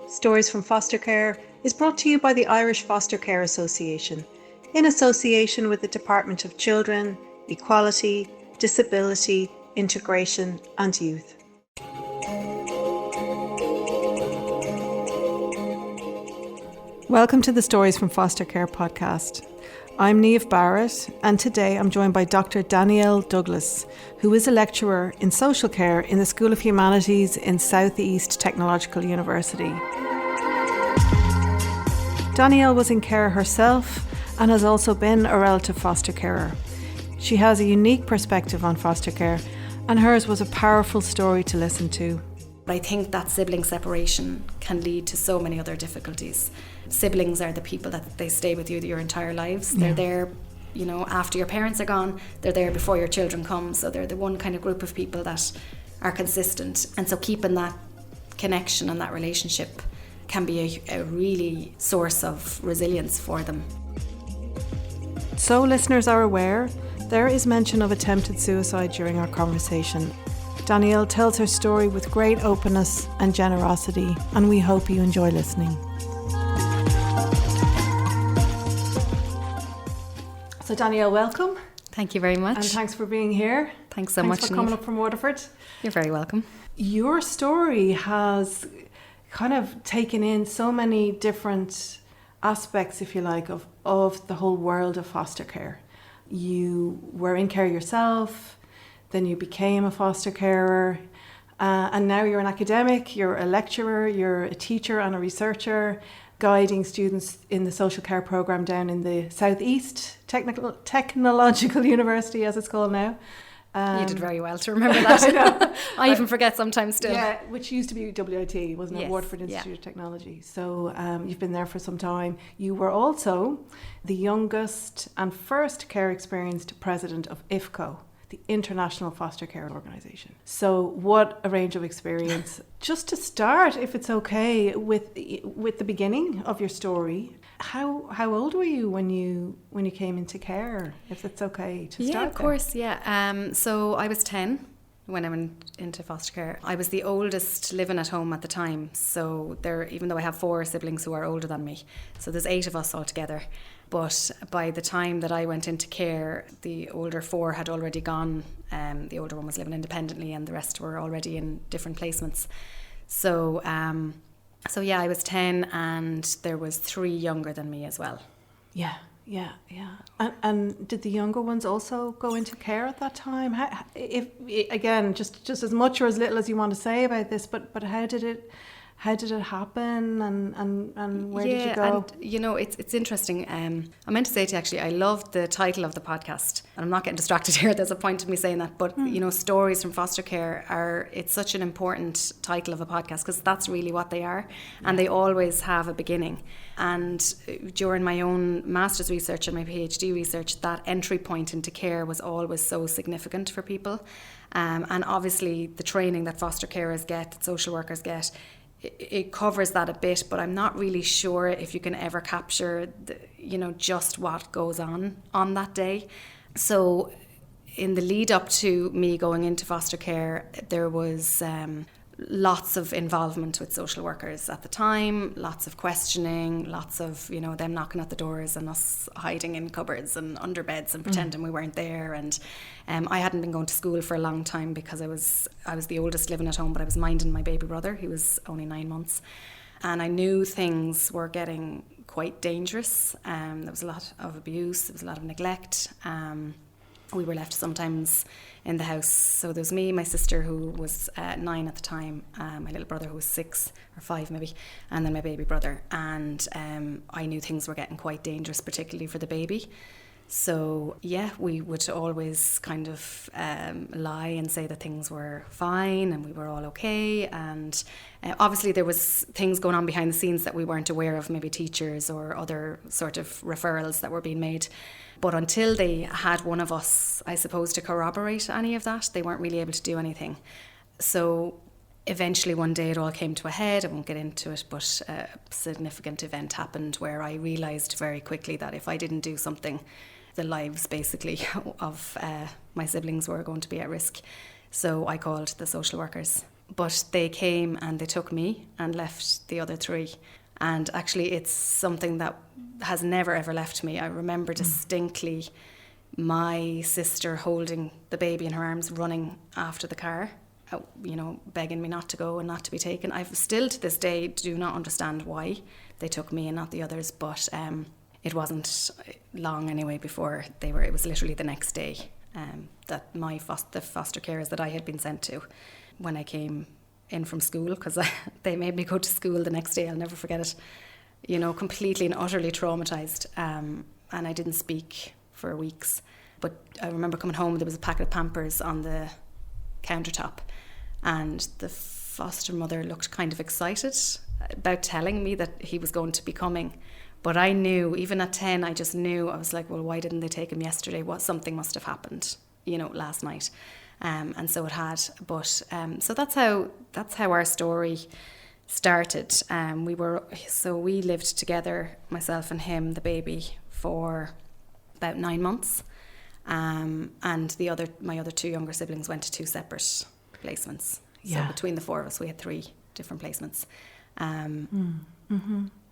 Stories from Foster Care is brought to you by the Irish Foster Care Association, in association with the Department of Children, Equality, Disability, Integration and Youth. Welcome to the Stories from Foster Care podcast. I'm Niamh Barrett, and today I'm joined by Dr Danielle Douglas, who is a lecturer in social care in the School of Humanities in South East Technological University. Danielle was in care herself and has also been a relative foster carer. She has a unique perspective on foster care, and hers was a powerful story to listen to. I think that sibling separation can lead to so many other difficulties. Siblings are the people that they stay with you your entire lives. They're there, after your parents are gone. They're there before your children come. So they're the one kind of group of people that are consistent. And so keeping that connection and that relationship can be a really source of resilience for them. So listeners are aware, there is mention of attempted suicide during our conversation. Danielle tells her story with great openness and generosity, and we hope you enjoy listening. So Danielle, welcome. Thank you very much. And thanks for being here. Thanks so much. Thanks for coming up from Waterford. You're very welcome. Your story has kind of taken in so many different aspects, if you like, of the whole world of foster care. You were in care yourself, then you became a foster carer, and now you're an academic, you're a lecturer, you're a teacher and a researcher, guiding students in the social care programme down in the South East Technological University, as it's called now. You did very well to remember that. I know. I even forget sometimes still. Yeah, which used to be WIT, wasn't it? Yes, Waterford Institute of Technology. So you've been there for some time. You were also the youngest and first care experienced president of IFCA, the International Foster Care Organisation. So what a range of experience. Just to start, if it's okay, with the beginning of your story, how old were you when you came into care, if it's okay to start? Yeah, of course, yeah. So I was 10 when I went into foster care. I was the oldest living at home at the time. So even though I have 4 siblings who are older than me, so there's 8 of us all together. But by the time that I went into care, the older 4 had already gone. The older one was living independently and the rest were already in different placements. So yeah, I was 10 and there was 3 younger than me as well. Yeah. And did the younger ones also go into care at that time? Again, just as much or as little as you want to say about this, but how did it happen and where did you go? And it's interesting. I meant to say to you, actually, I love the title of the podcast, and I'm not getting distracted here. There's a point to me saying that, but stories from foster care it's such an important title of a podcast because that's really what they are, and they always have a beginning. And during my own master's research and my PhD research, that entry point into care was always so significant for people, and obviously the training that foster carers get, that social workers get, it covers that a bit, but I'm not really sure if you can ever capture just what goes on that day. So in the lead up to me going into foster care, there was lots of involvement with social workers at the time, lots of questioning, lots of them knocking at the doors and us hiding in cupboards and under beds and pretending we weren't there. And I hadn't been going to school for a long time because I was the oldest living at home, but I was minding my baby brother. He was only 9 months, and I knew things were getting quite dangerous. There was a lot of abuse, there was a lot of neglect. We were left sometimes in the house. So there was me, my sister who was 9 at the time, my little brother who was 6 or 5 maybe, and then my baby brother. And I knew things were getting quite dangerous, particularly for the baby. So yeah, we would always kind of lie and say that things were fine and we were all okay. And obviously there was things going on behind the scenes that we weren't aware of, maybe teachers or other sort of referrals that were being made. But until they had one of us, I suppose, to corroborate any of that, they weren't really able to do anything. So eventually one day it all came to a head. I won't get into it, but a significant event happened where I realised very quickly that if I didn't do something, the lives basically of my siblings were going to be at risk. So I called the social workers But they came and they took me and left the other 3. And actually it's something that has never ever left me. I remember distinctly my sister holding the baby in her arms, running after the car, begging me not to go and not to be taken. I still to this day do not understand why they took me and not the others, but it wasn't long anyway before it was literally the next day that the foster carers that I had been sent to, when I came in from school, because they made me go to school the next day. I'll never forget it, completely and utterly traumatised, and I didn't speak for weeks. But I remember coming home, there was a packet of Pampers on the countertop, and the foster mother looked kind of excited about telling me that he was going to be coming. But I knew, even at 10, I just knew. I was like, well, why didn't they take him yesterday? Something must have happened, last night. And so it had. But so that's how our story started. We lived together, myself and him, the baby, for about 9 months. And my other 2 younger siblings went to 2 separate placements. Yeah. So between the 4 of us, we had 3 different placements.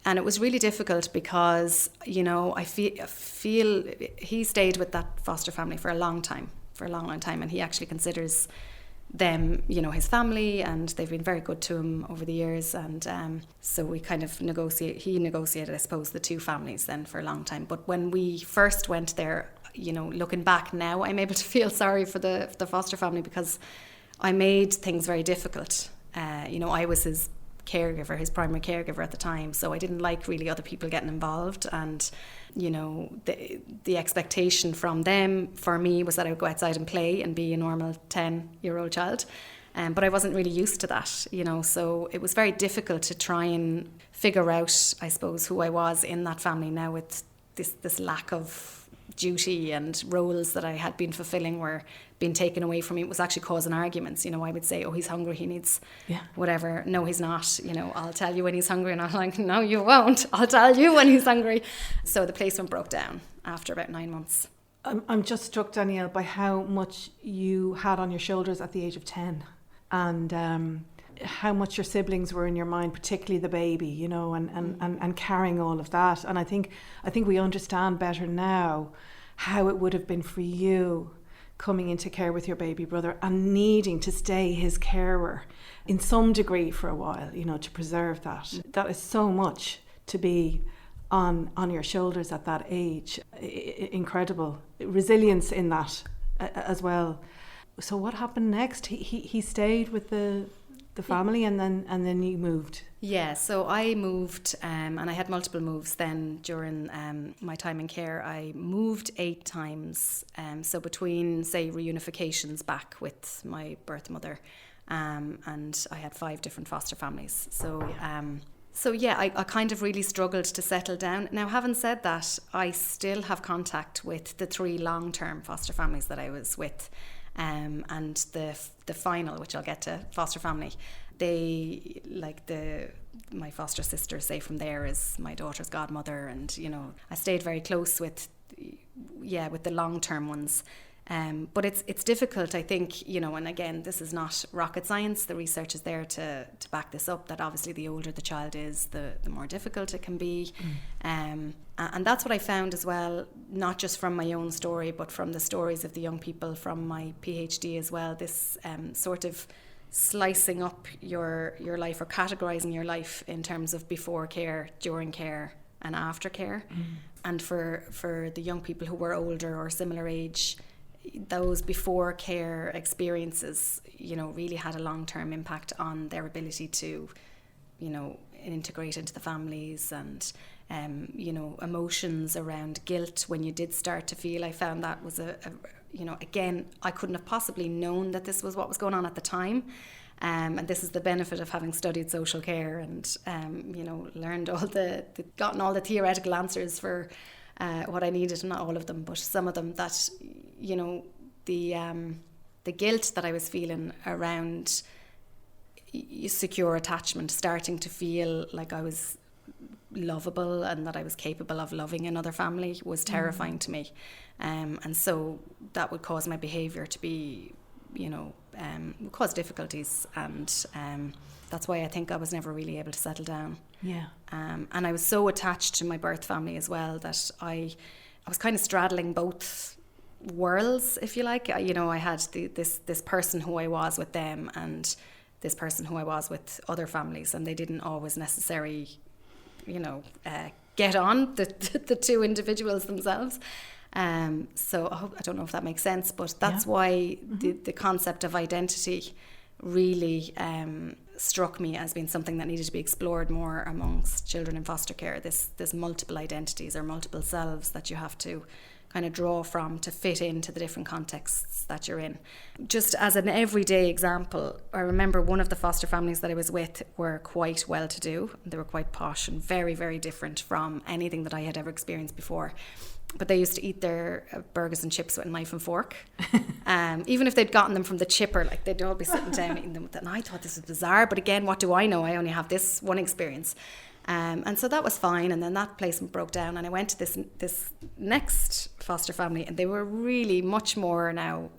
And it was really difficult because, I feel he stayed with that foster family for a long time, and he actually considers them, his family, and they've been very good to him over the years. And so we kind of negotiated, I suppose, the 2 families then for a long time. But when we first went there, looking back now, I'm able to feel sorry for the foster family, because I made things very difficult. I was his caregiver, his primary caregiver at the time, so I didn't like really other people getting involved. And the expectation from them for me was that I would go outside and play and be a normal 10-year-old child, but I wasn't really used to that, so it was very difficult to try and figure out, I suppose, who I was in that family now, with this lack of duty and roles that I had been fulfilling were being taken away from me. It was actually causing arguments. I would say, oh, he's hungry, he needs whatever. No, he's not. I'll tell you when he's hungry. And I'm like, no, you won't. I'll tell you when he's hungry. So the placement broke down after about 9 months. I'm just struck, Danielle, by how much you had on your shoulders at the age of 10, and how much your siblings were in your mind, particularly the baby, and carrying all of that. And I think we understand better now how it would have been for you coming into care with your baby brother and needing to stay his carer in some degree for a while, to preserve that. That is so much to be on your shoulders at that age. Incredible resilience in that as well. So what happened next? He stayed with the family, and then you moved. Yeah, so I moved, and I had multiple moves then during my time in care. I moved 8 times, so between, say, reunifications back with my birth mother, and I had 5 different foster families. I kind of really struggled to settle down. Now, having said that, I still have contact with the 3 long-term foster families that I was with. And the final, which I'll get to, foster family, they, like my foster sister, say, from there is my daughter's godmother, and I stayed very close with the long-term ones. But it's difficult, I think, and again, this is not rocket science. The research is there to back this up, that obviously the older the child is, the more difficult it can be. And that's what I found as well, not just from my own story, but from the stories of the young people from my PhD as well, this sort of slicing up your life, or categorising your life in terms of before care, during care and after care. And for the young people who were older or similar age, those before care experiences, really had a long-term impact on their ability to, integrate into the families, and, emotions around guilt when you did start to feel. I found that was again, I couldn't have possibly known that this was what was going on at the time. And this is the benefit of having studied social care and, learned gotten all the theoretical answers for what I needed, not all of them, but some of them, that, the guilt that I was feeling around secure attachment, starting to feel like I was lovable and that I was capable of loving another family, was terrifying to me. And so that would cause my behaviour to be, caused difficulties, and that's why I think I was never really able to settle down. Yeah. And I was so attached to my birth family as well that I was kind of straddling both worlds, if you like. I had this person who I was with them, and this person who I was with other families, and they didn't always necessarily, get on, the two individuals themselves. So I don't know if that makes sense, but that's why the concept of identity really struck me as being something that needed to be explored more amongst children in foster care. This multiple identities or multiple selves that you have to kind of draw from to fit into the different contexts that you're in. Just as an everyday example, I remember one of the foster families that I was with were quite well-to-do. They were quite posh and very, very different from anything that I had ever experienced before. But they used to eat their burgers and chips with a knife and fork. Even if they'd gotten them from the chipper, like they'd all be sitting down eating them. And I thought this was bizarre. But again, what do I know? I only have this one experience. And so that was fine. And then that placement broke down. And I went to this next foster family. And they were really much more now,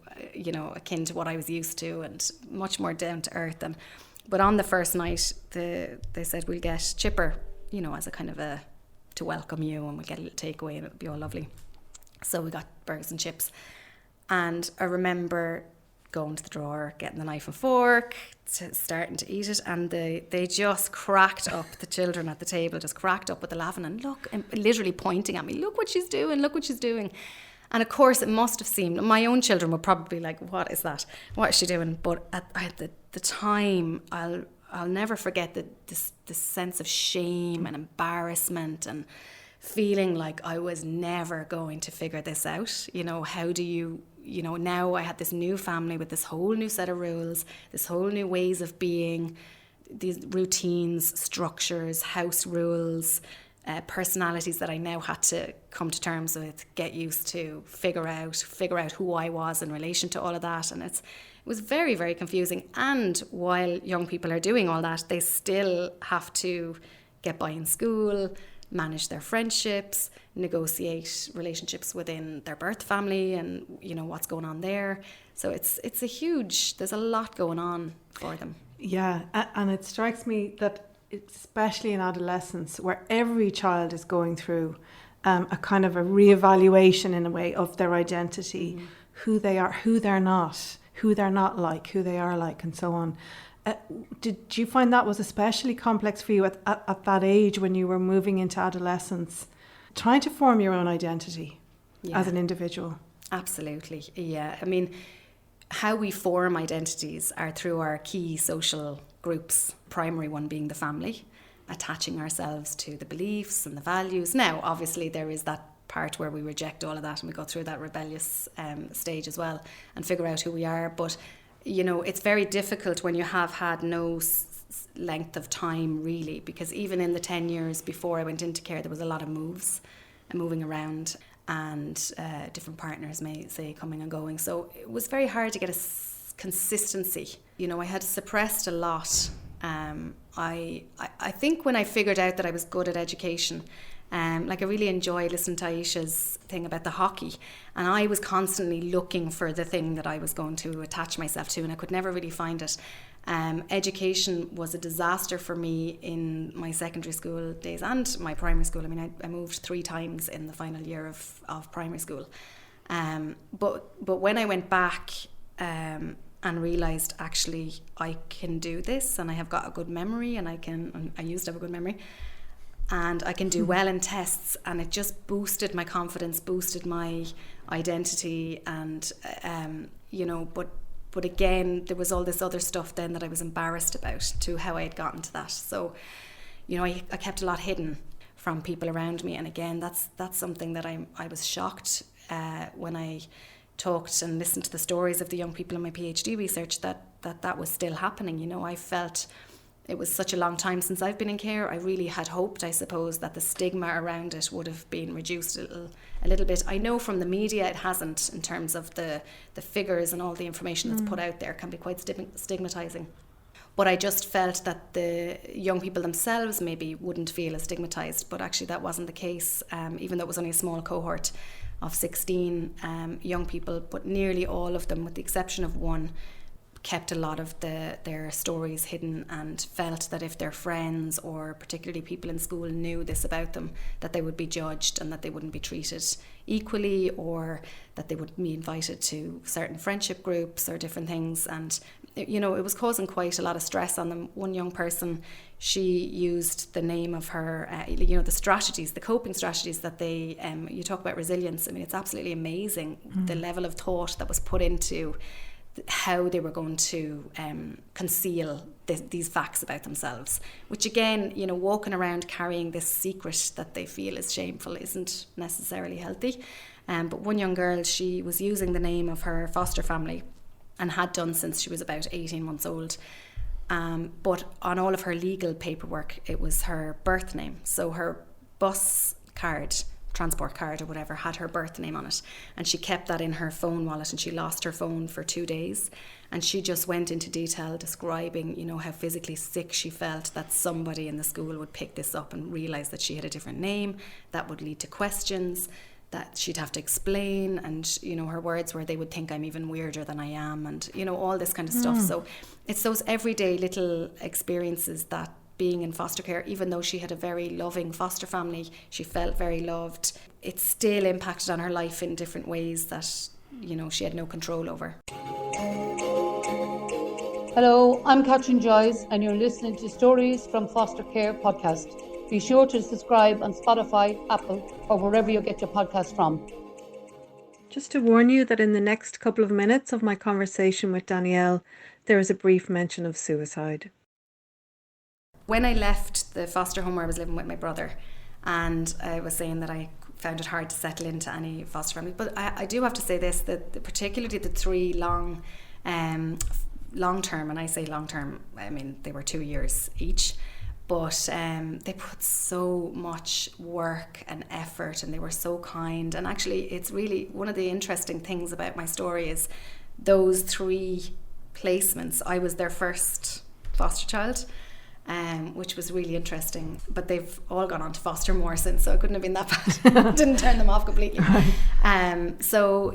akin to what I was used to and much more down to earth. But on the first night, they said, we'll get chipper, as a kind of to welcome you, and we'll get a little takeaway and it'll be all lovely. So we got burgers and chips, and I remember going to the drawer, getting the knife and fork, starting to eat it, and they just cracked up. The children at the table just cracked up with the laughing and literally pointing at me, look what she's doing. And of course it must have seemed, my own children were probably like, what is that? What is she doing? But at the time, I'll never forget this sense of shame and embarrassment and feeling like I was never going to figure this out. How do you, now I had this new family with this whole new set of rules, this whole new ways of being, these routines, structures, house rules, personalities that I now had to come to terms with, get used to, figure out who I was in relation to all of that. And it was very, very confusing. And while young people are doing all that, they still have to get by in school, manage their friendships, negotiate relationships within their birth family and, what's going on there. So there's a lot going on for them. Yeah, and it strikes me that especially in adolescence, where every child is going through a kind of a reevaluation in a way of their identity, who they are, who they're not like, who they are like, and so on. Did you find that was especially complex for you at that age when you were moving into adolescence, trying to form your own identity as an individual? Absolutely, yeah. I mean, how we form identities are through our key social groups, primary one being the family, attaching ourselves to the beliefs and the values. Now, obviously, there is that part where we reject all of that and we go through that rebellious stage as well and figure out who we are. But, it's very difficult when you have had no length of time, really, because even in the 10 years before I went into care, there was a lot of moving around, and different partners may say coming and going. So it was very hard to get a consistency. I had suppressed a lot. I think when I figured out that I was good at education, I really enjoyed listening to Aisha's thing about the hockey, and I was constantly looking for the thing that I was going to attach myself to, and I could never really find it. Education was a disaster for me in my secondary school days and my primary school. I mean, I moved 3 times in the final year of primary school. But when I went back and realised actually I can do this, and I have got a good memory, and I used to have a good memory, and I can do well in tests, and it just boosted my confidence, boosted my identity, and but again, there was all this other stuff then that I was embarrassed about, to how I had gotten to that. So, I kept a lot hidden from people around me, and again, that's something that I was shocked when I talked and listened to the stories of the young people in my PhD research that was still happening. I felt it was such a long time since I've been in care. I really had hoped, I suppose, that the stigma around it would have been reduced a little bit. I know from the media it hasn't, in terms of the figures and all the information that's put out there can be quite stigmatising. But I just felt that the young people themselves maybe wouldn't feel as stigmatised, but actually that wasn't the case, even though it was only a small cohort of 16 young people, but nearly all of them, with the exception of one, kept a lot of their stories hidden, and felt that if their friends or particularly people in school knew this about them, that they would be judged and that they wouldn't be treated equally, or that they would be invited to certain friendship groups or different things. And it was causing quite a lot of stress on them. One young person, she used the name of her, the coping strategies that they, you talk about resilience. I mean, it's absolutely amazing the level of thought that was put into how they were going to conceal these facts about themselves, which again, walking around carrying this secret that they feel is shameful isn't necessarily healthy. But one young girl, she was using the name of her foster family and had done since she was about 18 months old. But on all of her legal paperwork, it was her birth name. So her bus card, transport card or whatever, had her birth name on it, and she kept that in her phone wallet, and she lost her phone for 2 days. And she just went into detail describing, how physically sick she felt that somebody in the school would pick this up and realise that she had a different name. That would lead to questions that she'd have to explain, and her words were, they would think I'm even weirder than I am, and all this kind of stuff. So it's those everyday little experiences that being in foster care, even though she had a very loving foster family, she felt very loved, it still impacted on her life in different ways that she had no control over. Hello, I'm Catherine Joyce, and you're listening to Stories from Foster Care podcast. Be sure to subscribe on Spotify, Apple, or wherever you get your podcast from. Just to warn you that in the next couple of minutes of my conversation with Danielle, there is a brief mention of suicide. When I left the foster home where I was living with my brother, and I was saying that I found it hard to settle into any foster family, but I do have to say this, that particularly the 3 long term, and I say long term, I mean they were 2 years each, but they put so much work and effort, and they were so kind. And actually, it's really one of the interesting things about my story is those 3 placements, I was their first foster child, which was really interesting. But they've all gone on to foster more since, so it couldn't have been that bad. Didn't turn them off completely. So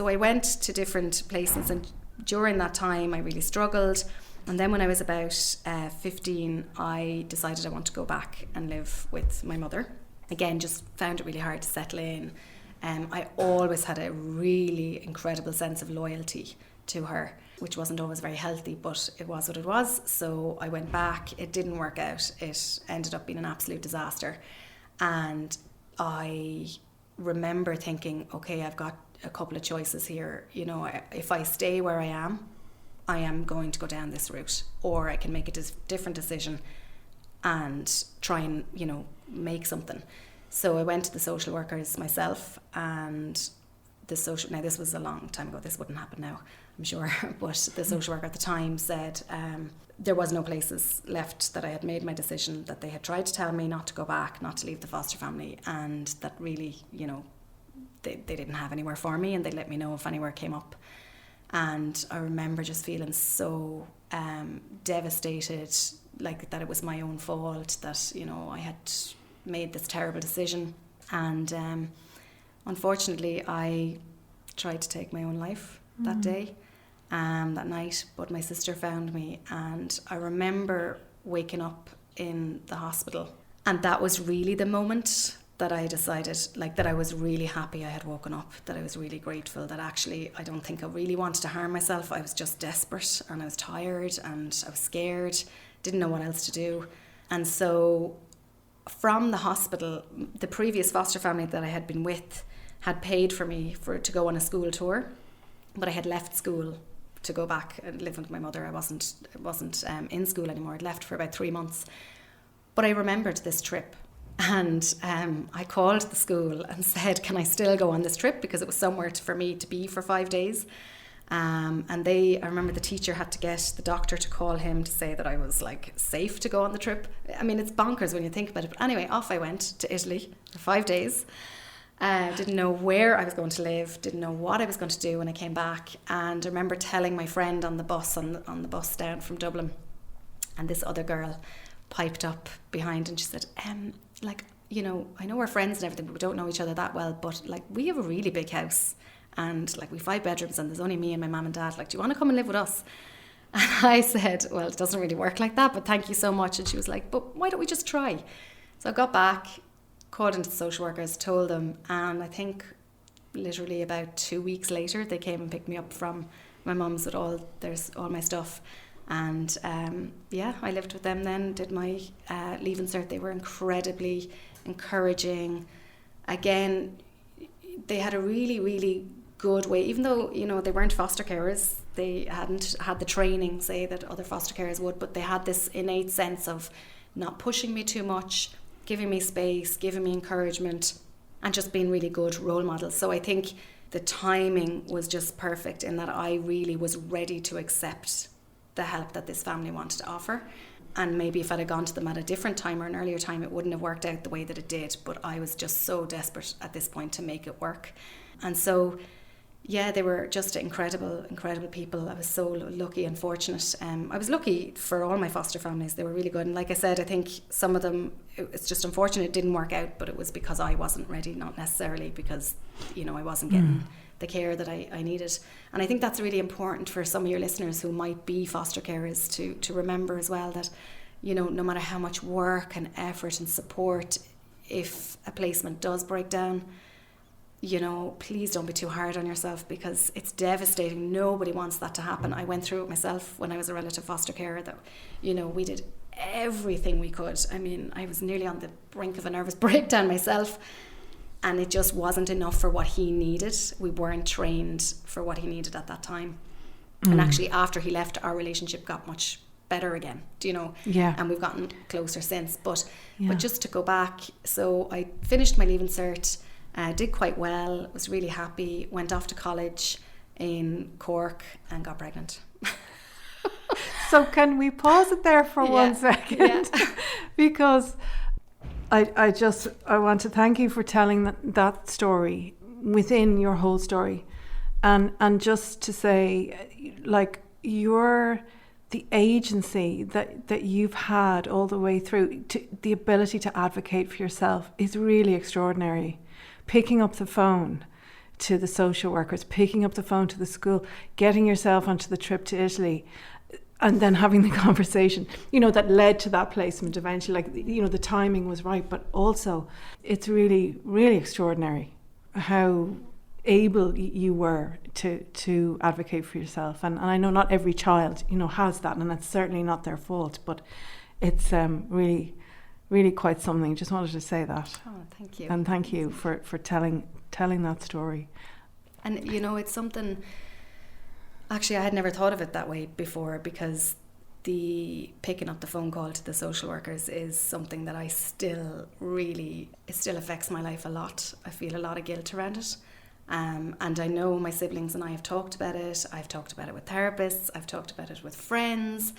I went to different placements, and during that time I really struggled. And then when I was about 15, I decided I want to go back and live with my mother. Again, just found it really hard to settle in. I always had a really incredible sense of loyalty to her, which wasn't always very healthy, but it was what it was. So I went back. It didn't work out. It ended up being an absolute disaster. And I remember thinking, okay, I've got a couple of choices here. If I stay where I am going to go down this route, or I can make a different decision and try and, make something. So I went to the social workers myself, and now this was a long time ago, this wouldn't happen now, I'm sure, but the social worker at the time said there was no places left, that I had made my decision, that they had tried to tell me not to go back, not to leave the foster family, and that really, they didn't have anywhere for me, and they'd let me know if anywhere came up. And I remember just feeling so devastated, like that it was my own fault, that, I had made this terrible decision. And unfortunately, I tried to take my own life that day, that night, but my sister found me. And I remember waking up in the hospital, and that was really the moment that I decided, that I was really happy I had woken up, that I was really grateful, that actually I don't think I really wanted to harm myself. I was just desperate, and I was tired, and I was scared, didn't know what else to do. And so from the hospital, the previous foster family that I had been with had paid for me to go on a school tour, but I had left school to go back and live with my mother. I wasn't in school anymore. I'd left for about 3 months. But I remembered this trip. And I called the school and said, can I still go on this trip? Because it was somewhere for me to be for 5 days. And I remember the teacher had to get the doctor to call him to say that I was safe to go on the trip. I mean, it's bonkers when you think about it. But anyway, off I went to Italy for 5 days. Didn't know where I was going to live, didn't know what I was going to do when I came back. And I remember telling my friend on the bus, on the bus down from Dublin, and this other girl piped up behind, and she said, I know we're friends and everything, but we don't know each other that well, but we have a really big house, and like we 5 bedrooms and there's only me and my mum and dad. Like, do you want to come and live with us? And I said, well, it doesn't really work like that, but thank you so much. And she was like, but why don't we just try? So I got back, called into the social workers, told them, and I think literally about 2 weeks later they came and picked me up from my mum's with all my stuff. And I lived with them then, did my leave insert. They were incredibly encouraging. Again, they had a really, really good way, even though, you know, they weren't foster carers, they hadn't had the training, say, that other foster carers would, but they had this innate sense of not pushing me too much, giving me space, giving me encouragement, and just being really good role models. So I think the timing was just perfect in that I really was ready to accept the help that this family wanted to offer. And maybe if I'd have gone to them at a different time or an earlier time, it wouldn't have worked out the way that it did. But I was just so desperate at this point to make it work. And so, yeah, they were just incredible, incredible people. I was so lucky and fortunate. I was lucky for all my foster families. They were really good. And like I said, I think some of them, it's just unfortunate it didn't work out, but it was because I wasn't ready, not necessarily because, you know, I wasn't getting the care that I needed. And I think that's really important for some of your listeners who might be foster carers to remember as well, that, you know, no matter how much work and effort and support, if a placement does break down, you know, please don't be too hard on yourself, because it's devastating. Nobody wants that to happen. I went through it myself when I was a relative foster carer, that, you know, we did everything we could. I mean, I was nearly on the brink of a nervous breakdown myself, and it just wasn't enough for what he needed. We weren't trained for what he needed at that time. And actually, after he left, our relationship got much better again, do you know? Yeah. And we've gotten closer since. But just to go back, so I finished my leave insert, did quite well, was really happy, went off to college in Cork and got pregnant. So can we pause it there for 1 second? Yeah. Because I want to thank you for telling that story within your whole story, and just to say, like, the agency that you've had all the way through, the ability to advocate for yourself is really extraordinary. Picking up the phone to the social workers, picking up the phone to the school, getting yourself onto the trip to Italy, and then having the conversation, you know, that led to that placement eventually. Like, you know, the timing was right, but also it's really, really extraordinary how able you were to advocate for yourself. And I know not every child, you know, has that, and that's certainly not their fault, but it's really, really quite something. Just wanted to say that. Oh, thank you. And thank you for telling that story. And, you know, it's something, actually, I had never thought of it that way before, because the picking up the phone call to the social workers is something that it still affects my life a lot. I feel a lot of guilt around it. And I know my siblings and I have talked about it. I've talked about it with therapists. I've talked about it with friends.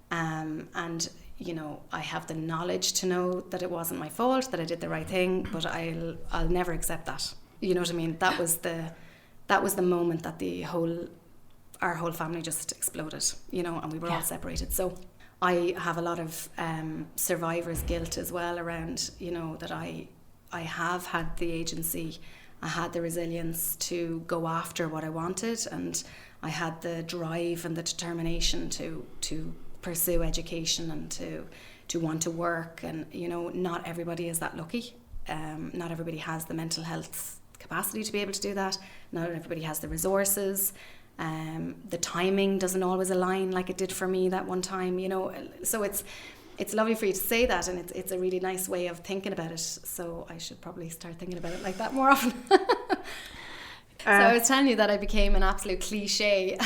And, you know, I have the knowledge to know that it wasn't my fault, that I did the right thing, but I'll never accept that. You know what I mean? That was the moment that our whole family just exploded, you know, and we were all separated. So I have a lot of survivor's guilt as well around, you know, that I have had the agency, I had the resilience to go after what I wanted, and I had the drive and the determination to pursue education and to want to work. And, you know, not everybody is that lucky. Not everybody has the mental health capacity to be able to do that. Not everybody has the resources. The timing doesn't always align like it did for me that one time, you know. So it's lovely for you to say that, and it's a really nice way of thinking about it. So I should probably start thinking about it like that more often. So I was telling you that I became an absolute cliche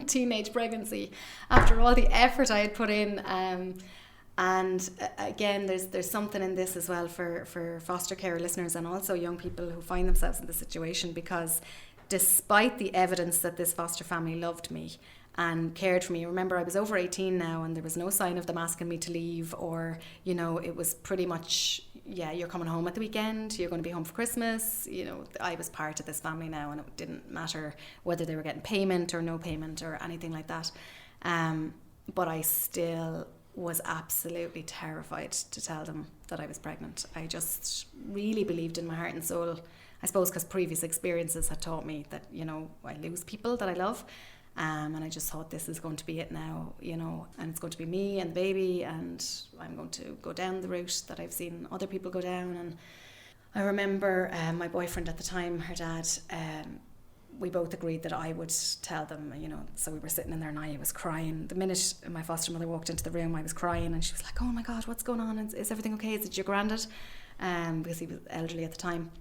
teenage pregnancy after all the effort I had put in. And again, there's something in this as well for foster care listeners and also young people who find themselves in this situation, because despite the evidence that this foster family loved me and cared for me, remember, I was over 18 now, and there was no sign of them asking me to leave, or, you know, it was pretty much, yeah, you're coming home at the weekend, you're going to be home for Christmas. You know, I was part of this family now, and it didn't matter whether they were getting payment or no payment or anything like that. But I still was absolutely terrified to tell them that I was pregnant. I just really believed in my heart and soul I suppose because previous experiences had taught me that, you know, I lose people that I love. And I just thought, this is going to be it now, you know, and it's going to be me and the baby, and I'm going to go down the route that I've seen other people go down. And I remember my boyfriend at the time, her dad, we both agreed that I would tell them, you know. So we were sitting in there and I was crying. The minute my foster mother walked into the room, I was crying, and she was like, "Oh my God, what's going on? Is everything okay? Is it your granddad?" Because he was elderly at the time.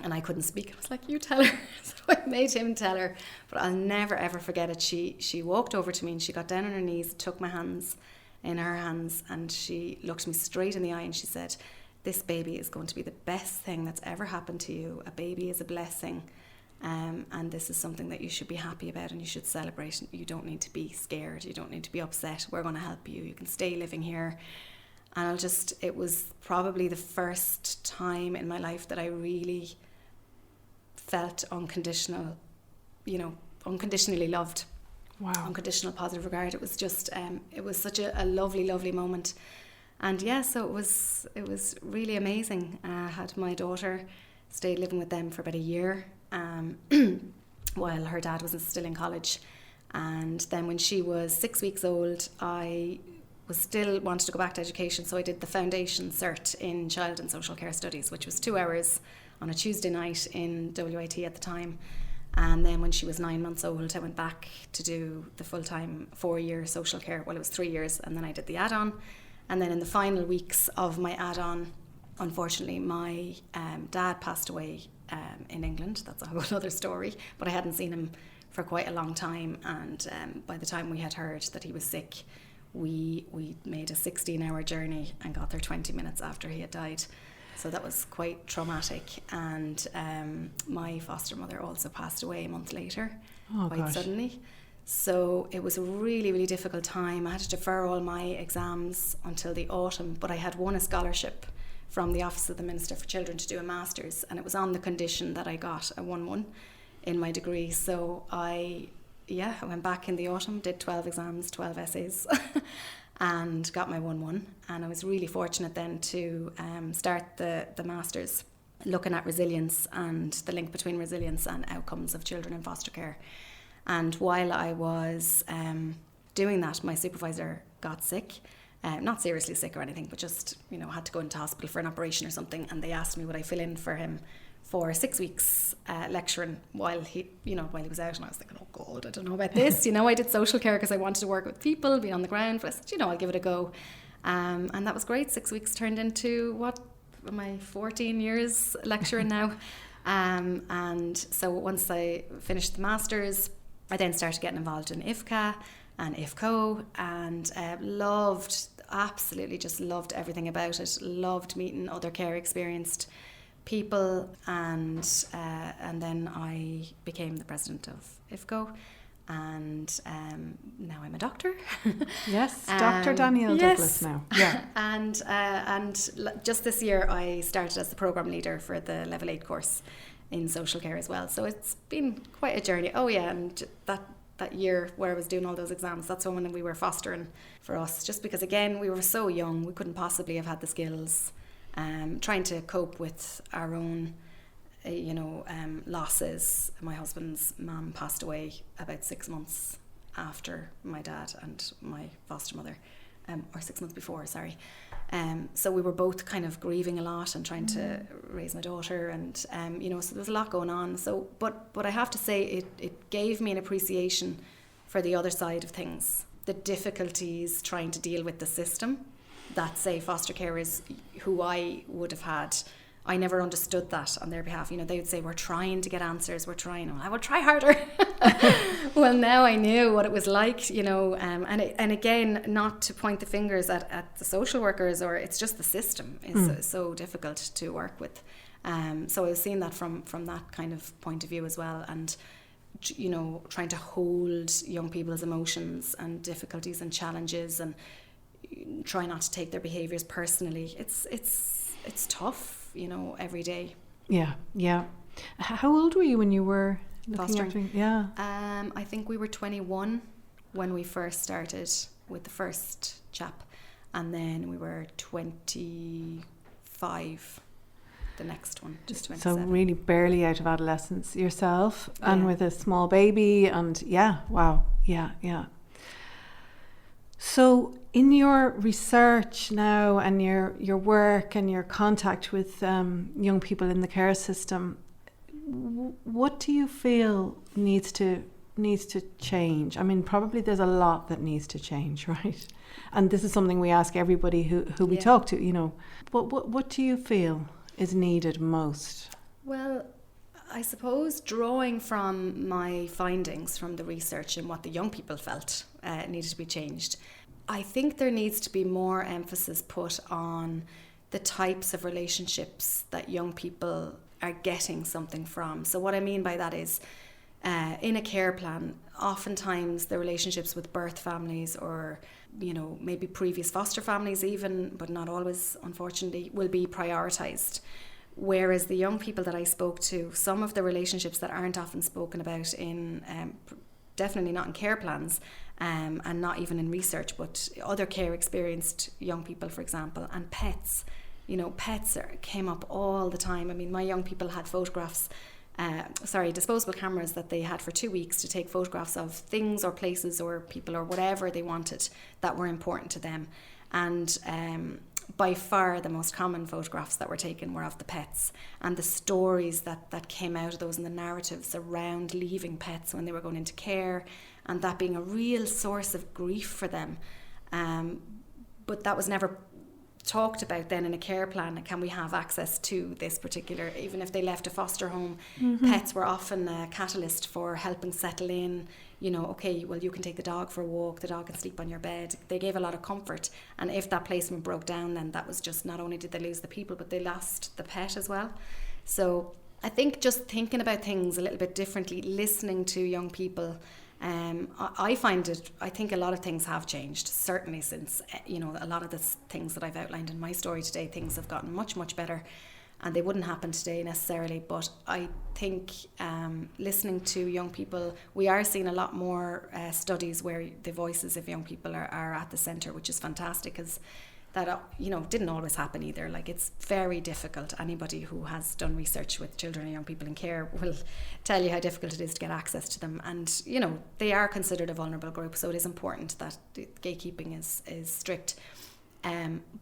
And I couldn't speak. I was like, "You tell her." So I made him tell her. But I'll never ever forget it. She walked over to me and she got down on her knees, took my hands in her hands, and she looked me straight in the eye and she said, "This baby is going to be the best thing that's ever happened to you. A baby is a blessing. And this is something that you should be happy about and you should celebrate. You don't need to be scared. You don't need to be upset. We're going to help you. You can stay living here." And it was probably the first time in my life that I really felt unconditionally loved. Wow. Unconditional positive regard. It was just, it was such a lovely, lovely moment. And yeah, so it was really amazing. I had my daughter, stayed living with them for about a year, while her dad was still in college. And then when she was 6 weeks old, I was still wanted to go back to education, so I did the foundation cert in child and social care studies, which was 2 hours on a Tuesday night in WIT at the time. And then when she was 9 months old, I went back to do the full-time 4-year social care. Well, it was 3 years, and then I did the add-on. And then in the final weeks of my add-on, unfortunately, my dad passed away in England. That's a whole other story, but I hadn't seen him for quite a long time. And by the time we had heard that he was sick, we made a 16-hour journey and got there 20 minutes after he had died. So that was quite traumatic. And my foster mother also passed away a month later, quite suddenly. So it was a really, really difficult time. I had to defer all my exams until the autumn, but I had won a scholarship from the Office of the Minister for Children to do a master's, and it was on the condition that I got a 1-1 in my degree. So I went back in the autumn, did 12 exams, 12 essays, and got my 1-1. And I was really fortunate then to start the master's, looking at resilience and the link between resilience and outcomes of children in foster care. And while I was doing that, my supervisor got sick. Not seriously sick or anything, but just, had to go into hospital for an operation or something. And they asked me would I fill in for him for 6 weeks lecturing while he was out. And I was thinking, oh God, I don't know about this. I did social care because I wanted to work with people, be on the ground. But I said, I'll give it a go. And that was great. 6 weeks turned into, what am I, 14 years lecturing now. And so once I finished the master's, I then started getting involved in IFCA and IFCO, and absolutely just loved everything about it. Loved meeting other care experienced people, and then I became the president of IFCO, and now I'm a doctor. Yes, Dr Danielle Douglas now. Yeah. And just this year I started as the programme leader for the Level 8 course in social care as well. So it's been quite a journey. Oh yeah, and that year where I was doing all those exams, that's when we were fostering for us, just because again we were so young, we couldn't possibly have had the skills, trying to cope with our own losses. My husband's mum passed away about 6 months after my dad and my foster mother, or 6 months before, sorry. So we were both kind of grieving a lot and trying to raise my daughter, and so there was a lot going on. So, but I have to say it gave me an appreciation for the other side of things, the difficulties trying to deal with the system that, say, foster carers who I would have had. I never understood that on their behalf. They would say, we're trying to get answers, we're trying. I will try harder. Well, now I knew what it was like, and again, not to point the fingers at the social workers, or it's just the system is so difficult to work with. So I was seeing that from that kind of point of view as well, and trying to hold young people's emotions and difficulties and challenges, and try not to take their behaviours personally. It's tough. Every day. Yeah. How old were you when you were fostering? Yeah. I think we were 21 when we first started with the first chap, and then we were 25 the next one, just 27. So really barely out of adolescence yourself, and Yeah. with a small baby, and wow, yeah. So in your research now, and your work and your contact with young people in the care system, what do you feel needs to change? I mean, probably there's a lot that needs to change, right? And this is something we ask everybody who we talk to, you know. What do you feel is needed most? Well, I suppose drawing from my findings from the research and what the young people felt needed to be changed, I think there needs to be more emphasis put on the types of relationships that young people are getting something from. So what I mean by that is, in a care plan, oftentimes the relationships with birth families, or maybe previous foster families even, but not always, unfortunately, will be prioritised. Whereas the young people that I spoke to, some of the relationships that aren't often spoken about in, definitely not in care plans, and not even in research, but other care experienced young people, for example, and pets. Pets came up all the time. I mean, my young people had disposable cameras that they had for 2 weeks to take photographs of things or places or people or whatever they wanted that were important to them. And by far the most common photographs that were taken were of the pets, and the stories that came out of those, and the narratives around leaving pets when they were going into care, and that being a real source of grief for them. But that was never talked about then in a care plan. Can we have access to this particular, even if they left a foster home, pets were often a catalyst for helping settle in. Okay, well, you can take the dog for a walk, the dog can sleep on your bed. They gave a lot of comfort, and if that placement broke down, then that was just, not only did they lose the people, but they lost the pet as well. So I think just thinking about things a little bit differently, listening to young people. I think a lot of things have changed, certainly since, a lot of the things that I've outlined in my story today, things have gotten much, much better, and they wouldn't happen today necessarily. But I think listening to young people, we are seeing a lot more studies where the voices of young people are at the centre, which is fantastic, because that didn't always happen either. Like, it's very difficult. Anybody who has done research with children and young people in care will tell you how difficult it is to get access to them, and they are considered a vulnerable group, so it is important that gatekeeping is strict.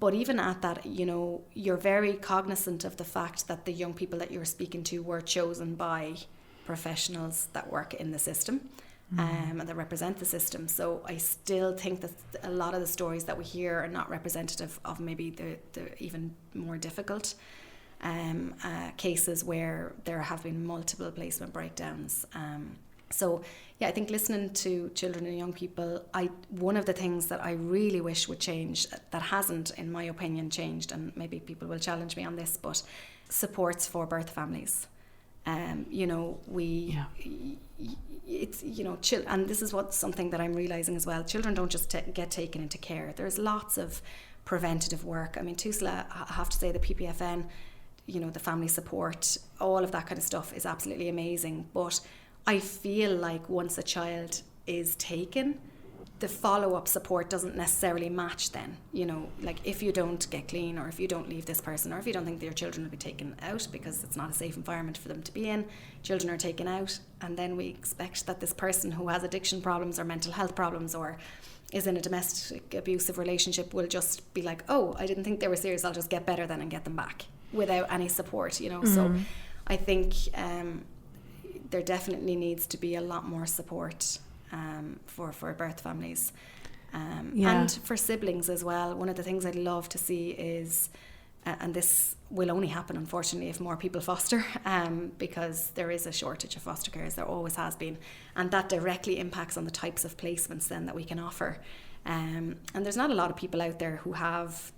But even at that, you're very cognizant of the fact that the young people that you're speaking to were chosen by professionals that work in the system. And that represent the system. So I still think that a lot of the stories that we hear are not representative of maybe the even more difficult cases where there have been multiple placement breakdowns. So I think listening to children and young people, one of the things that I really wish would change, that hasn't, in my opinion, changed, and maybe people will challenge me on this, but supports for birth families. It's and this is something that I'm realizing as well. Children don't just get taken into care. There's lots of preventative work. I mean, Tusla, I have to say, the PPFN, the family support, all of that kind of stuff is absolutely amazing. But I feel like once a child is taken, the follow-up support doesn't necessarily match then. Like, if you don't get clean, or if you don't leave this person, or if you don't think that your children will be taken out because it's not a safe environment for them to be in, children are taken out, and then we expect that this person who has addiction problems or mental health problems or is in a domestic abusive relationship will just be like, oh, I didn't think they were serious, I'll just get better then and get them back, without any support, So I think there definitely needs to be a lot more support for birth families, and for siblings as well. One of the things I'd love to see is, and this will only happen unfortunately if more people foster, because there is a shortage of foster carers, there always has been, and that directly impacts on the types of placements then that we can offer. And there's not a lot of people out there who have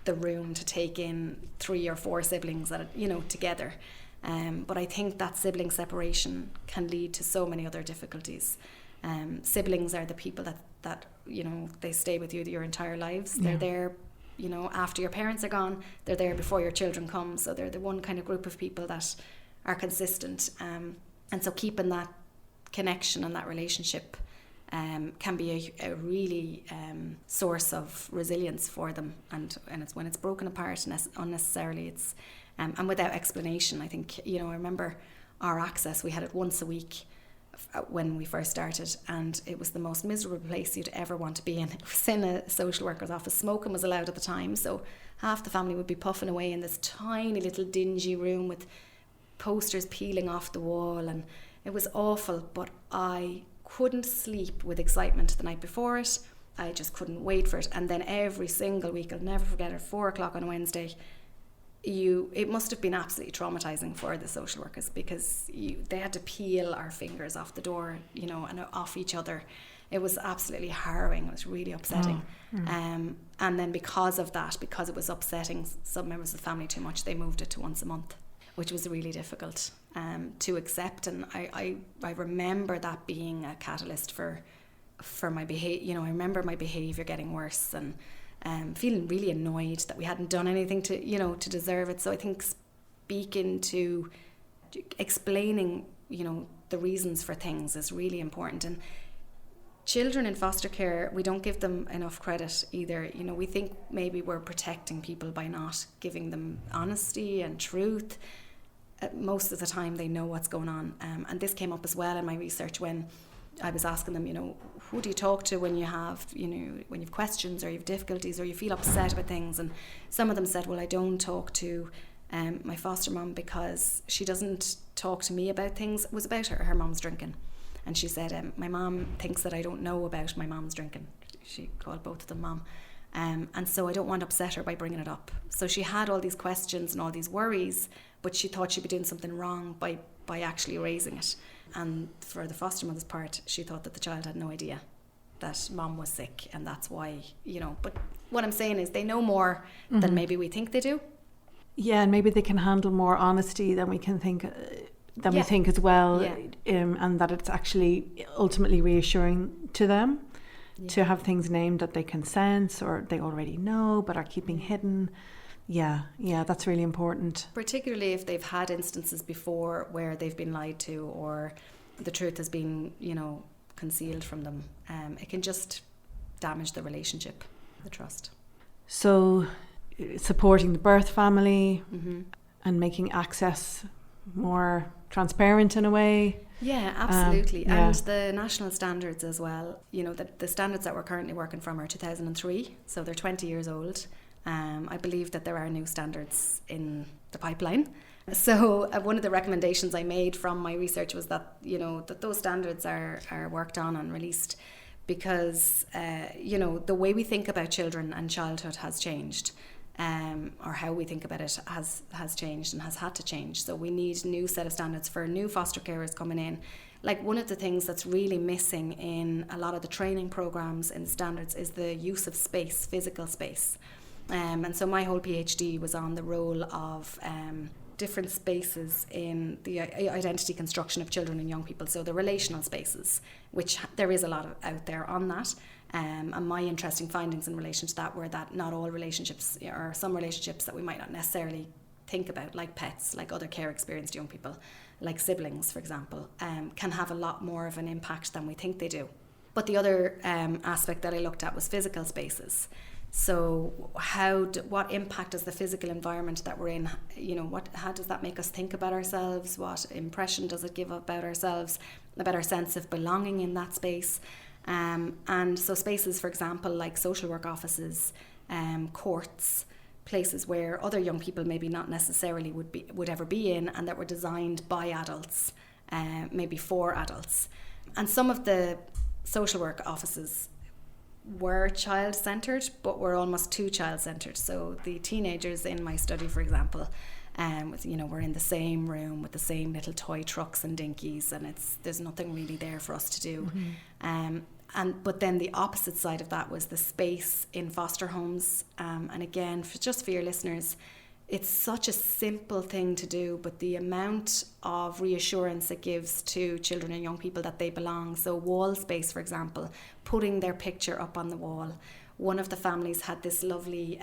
the room to take in 3 or 4 siblings that together. But I think that sibling separation can lead to so many other difficulties. Siblings are the people that they stay with you your entire lives. They're there, after your parents are gone. They're there before your children come. So they're the one kind of group of people that are consistent. And so keeping that connection and that relationship can be a really source of resilience for them, and it's when it's broken apart unnecessarily, it's and without explanation. I think, I remember our access, we had it once a week when we first started, and it was the most miserable place you'd ever want to be in. It was in a social worker's office. Smoking was allowed at the time, so half the family would be puffing away in this tiny little dingy room with posters peeling off the wall, and it was awful. But I couldn't sleep with excitement the night before it. I just couldn't wait for it. And then every single week, I'll never forget it, 4:00 on a Wednesday, it must have been absolutely traumatizing for the social workers, because they had to peel our fingers off the door, and off each other. It was absolutely harrowing. It was really upsetting. And then because of that, because it was upsetting some members of the family too much, they moved it to once a month, which was really difficult to accept. And I remember that being a catalyst for my behavior. I remember my behavior getting worse, and feeling really annoyed that we hadn't done anything to deserve it. So I think explaining the reasons for things is really important. And children in foster care, we don't give them enough credit either. We think maybe we're protecting people by not giving them honesty and truth. Most of the time they know what's going on, and this came up as well in my research when I was asking them, who do you talk to when you have, when you have questions or you have difficulties or you feel upset about things? And some of them said, well, I don't talk to my foster mum because she doesn't talk to me about things. It was about her mum's drinking. And she said, my mum thinks that I don't know about my mum's drinking. She called both of them mum. And so I don't want to upset her by bringing it up. So she had all these questions and all these worries, but she thought she'd be doing something wrong by actually raising it. And for the foster mother's part, she thought that the child had no idea that mom was sick, and that's why, but what I'm saying is they know more than maybe we think they do. Yeah, and maybe they can handle more honesty than we can think, we think as well, and that it's actually ultimately reassuring to them to have things named that they can sense or they already know but are keeping hidden. Yeah, that's really important. Particularly if they've had instances before where they've been lied to or the truth has been, concealed from them. It can just damage the relationship, the trust. So supporting the birth family and making access more transparent in a way. Yeah, absolutely. And the national standards as well. The standards that we're currently working from are 2003, so they're 20 years old. I believe that there are new standards in the pipeline. So one of the recommendations I made from my research was that, that those standards are worked on and released because, the way we think about children and childhood has changed, or how we think about it has changed and has had to change. So we need a new set of standards for new foster carers coming in. Like one of the things that's really missing in a lot of the training programs and standards is the use of space, physical space. And so my whole PhD was on the role of different spaces in the identity construction of children and young people. So the relational spaces, which there is a lot out there on that. And my interesting findings in relation to that were that not all relationships, or some relationships that we might not necessarily think about, like pets, like other care experienced young people, like siblings, for example, can have a lot more of an impact than we think they do. But the other aspect that I looked at was physical spaces. So what impact does the physical environment that we're in, how does that make us think about ourselves? What impression does it give about ourselves, about our sense of belonging in that space? And so spaces, for example, like social work offices, courts, places where other young people maybe not necessarily would ever be in, and that were designed by adults, maybe for adults. And some of the social work offices were child-centred, but were almost too child-centred. So the teenagers in my study, for example, were in the same room with the same little toy trucks and dinkies, and there's nothing really there for us to do. But then the opposite side of that was the space in foster homes. And again, just for your listeners, it's such a simple thing to do, but the amount of reassurance it gives to children and young people that they belong. So wall space, for example, putting their picture up on the wall. One of the families had this lovely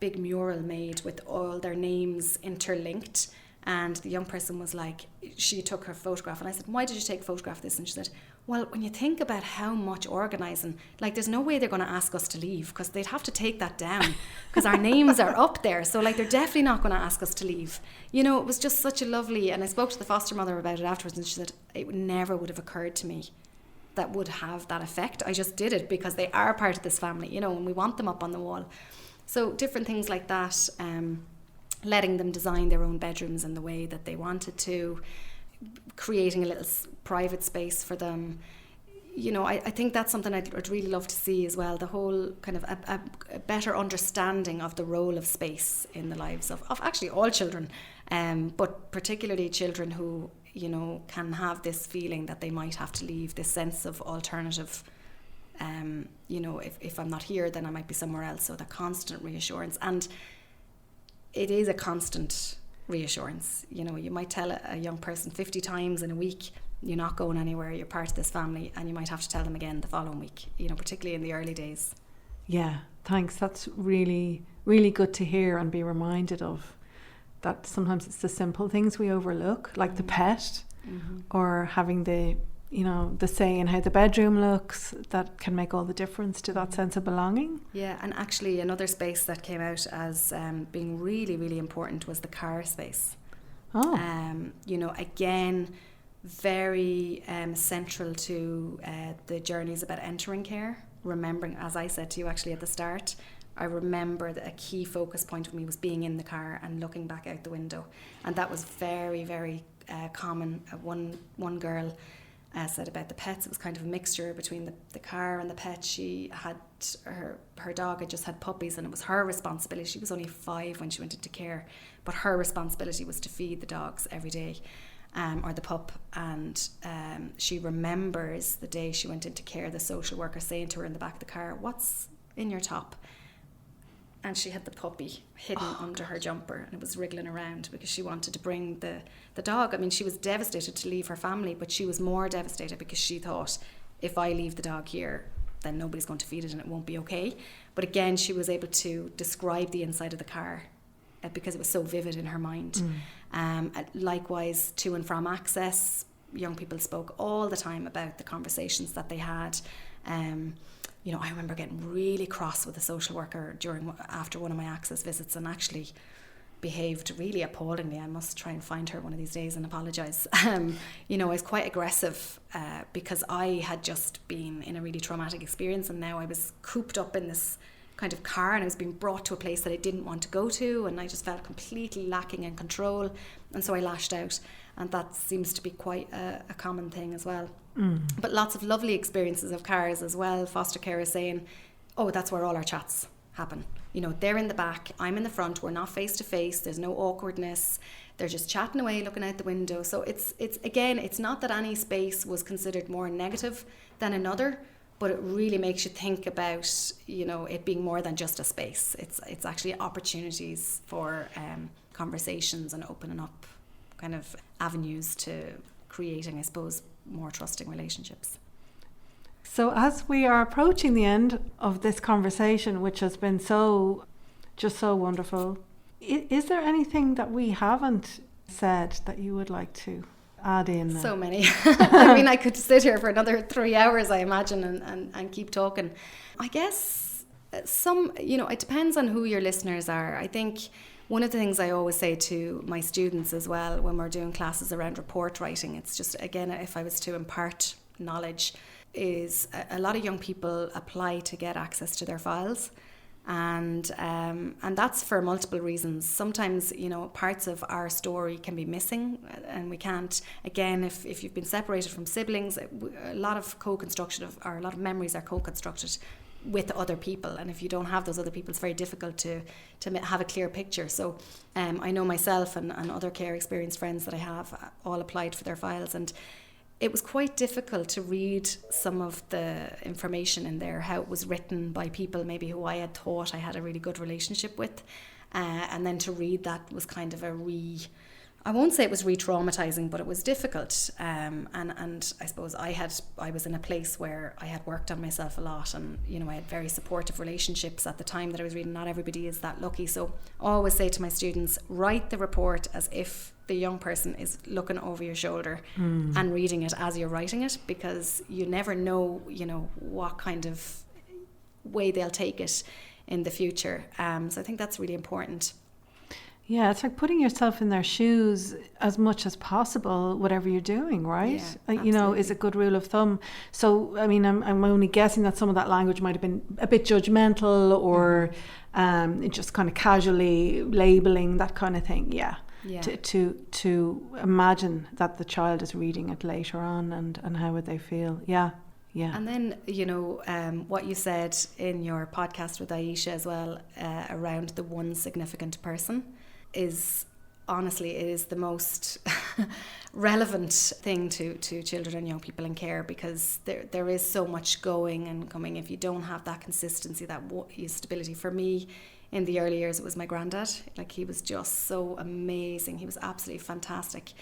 big mural made with all their names interlinked, And the young person was like, she took her photograph, and I said, why did you take a photograph of this? And she said, well, when you think about how much organising, like there's no way they're going to ask us to leave, because they'd have to take that down because our names are up there. So like they're definitely not going to ask us to leave. You know, it was just such a lovely, and I spoke to the foster mother about it afterwards, and she said, it never would have occurred to me that would have that effect. I just did it because they are part of this family, you know, and we want them up on the wall. So different things like that, letting them design their own bedrooms in the way that they wanted to, creating a little private space for them. You know, I think that's something I'd really love to see as well, the whole kind of a better understanding of the role of space in the lives of actually all children, but particularly children who, you know, can have this feeling that they might have to leave, this sense of alternative, you know, if I'm not here, then I might be somewhere else. So that constant reassurance. And it is a constant reassurance. You know, you might tell a young person 50 times in a week, you're not going anywhere, you're part of this family, and you might have to tell them again the following week, you know, particularly in the early days. Yeah, thanks. That's really, really good to hear and be reminded of. That sometimes it's the simple things we overlook, like the pet, or having the, you know, the say in how the bedroom looks, that can make all the difference to that sense of belonging. Yeah, and actually another space that came out as being really, really important was the car space. You know, again, very central to the journeys about entering care. Remembering, as I said to you actually at the start, I remember that a key focus point for me was being in the car and looking back out the window. And that was very, very common. One girl said about the pets, it was kind of a mixture between the car and the pet. She had, her dog had just had puppies, and it was her responsibility. She was only 5 when she went into care, but her responsibility was to feed the dogs every day. Or the pup, and she remembers the day she went into care, the social worker saying to her in the back of the car, what's in your top? And she had the puppy hidden under her jumper, and it was wriggling around because she wanted to bring the dog. I mean, she was devastated to leave her family, but she was more devastated because she thought, if I leave the dog here, then nobody's going to feed it and it won't be okay. But again, she was able to describe the inside of the car because it was so vivid in her mind. Likewise, to and from access, young people spoke all the time about the conversations that they had. You know, I remember getting really cross with a social worker after one of my access visits, and actually behaved really appallingly. I must try and find her one of these days and apologise. You know, I was quite aggressive because I had just been in a really traumatic experience, and now I was cooped up in this kind of car, and I was being brought to a place that I didn't want to go to, and I just felt completely lacking in control, and so I lashed out. And that seems to be quite a common thing as well. But lots of lovely experiences of cars as well. Foster carers saying, oh, that's where all our chats happen. You know, they're in the back, I'm in the front, we're not face to face, there's no awkwardness, they're just chatting away, looking out the window. So it's again, it's not that any space was considered more negative than another, but it really makes you think about, you know, it being more than just a space. It's actually opportunities for conversations and opening up kind of avenues to creating, I suppose, more trusting relationships. So as we are approaching the end of this conversation, which has been so wonderful, is there anything that we haven't said that you would like to add in? So many. I mean, I could sit here for another 3 hours, I imagine, and keep talking. I guess you know, it depends on who your listeners are. I think one of the things I always say to my students as well when we're doing classes around report writing, it's just, again, if I was to impart knowledge, is a lot of young people apply to get access to their files. And that's for multiple reasons. Sometimes, you know, parts of our story can be missing, and we can't, again, if you've been separated from siblings, a lot of a lot of memories are co-constructed with other people, and if you don't have those other people, it's very difficult to have a clear picture. So I know myself and other care experienced friends that I have all applied for their files, and it was quite difficult to read some of the information in there, how it was written by people maybe who I had thought I had a really good relationship with, and then to read that was kind of I won't say it was re-traumatizing, but it was difficult. And I suppose I was in a place where I had worked on myself a lot, and, you know, I had very supportive relationships at the time that I was reading. Not everybody is that lucky. So I always say to my students, write the report as if the young person is looking over your shoulder and reading it as you're writing it, because you never know, what kind of way they'll take it in the future. So I think that's really important. Yeah, it's like putting yourself in their shoes as much as possible, whatever you're doing, right? Yeah, is a good rule of thumb. So, I mean, I'm only guessing that some of that language might have been a bit judgmental or just kind of casually labeling, that kind of thing. Yeah. To imagine that the child is reading it later on and how would they feel. Yeah. And then, what you said in your podcast with Aisha as well, around the one significant person, is honestly, it is the most relevant thing to children and young people in care, because there is so much going and coming. If you don't have that consistency, that stability. For me, in the early years, it was my granddad. Like, he was just so amazing. He was absolutely fantastic.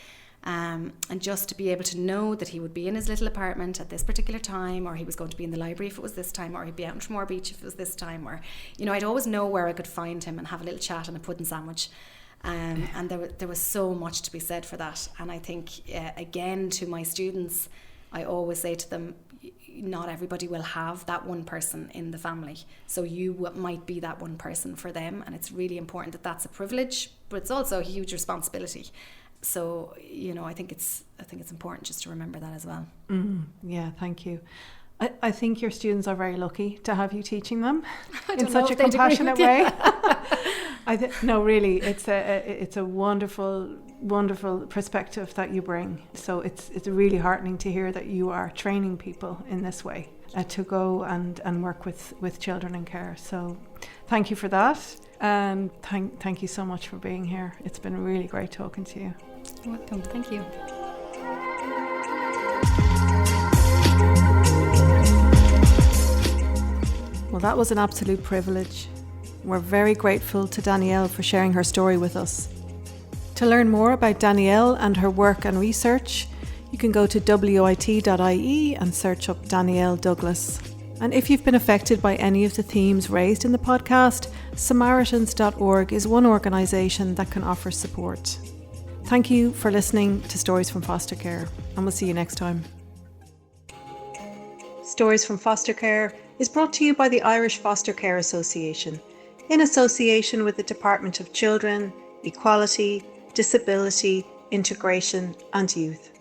And just to be able to know that he would be in his little apartment at this particular time, or he was going to be in the library if it was this time, or he'd be out in Tramore Beach if it was this time, or, I'd always know where I could find him and have a little chat and a pudding sandwich. And there was so much to be said for that. And I think, again, to my students, I always say to them, not everybody will have that one person in the family. So you might be that one person for them. And it's really important that that's a privilege, but it's also a huge responsibility. So, I think it's important just to remember that as well. Yeah, thank you. I think your students are very lucky to have you teaching them in such a compassionate way. No, really, it's a wonderful, wonderful perspective that you bring. So it's really heartening to hear that you are training people in this way to go and work with children in care. So thank you for that. And thank you so much for being here. It's been really great talking to you. You're welcome. Thank you. Well, that was an absolute privilege. We're very grateful to Danielle for sharing her story with us. To learn more about Danielle and her work and research, you can go to wit.ie and search up Danielle Douglas. And if you've been affected by any of the themes raised in the podcast, Samaritans.org is one organisation that can offer support. Thank you for listening to Stories from Foster Care, and we'll see you next time. Stories from Foster Care is brought to you by the Irish Foster Care Association, in association with the Department of Children, Equality, Disability, Integration and Youth.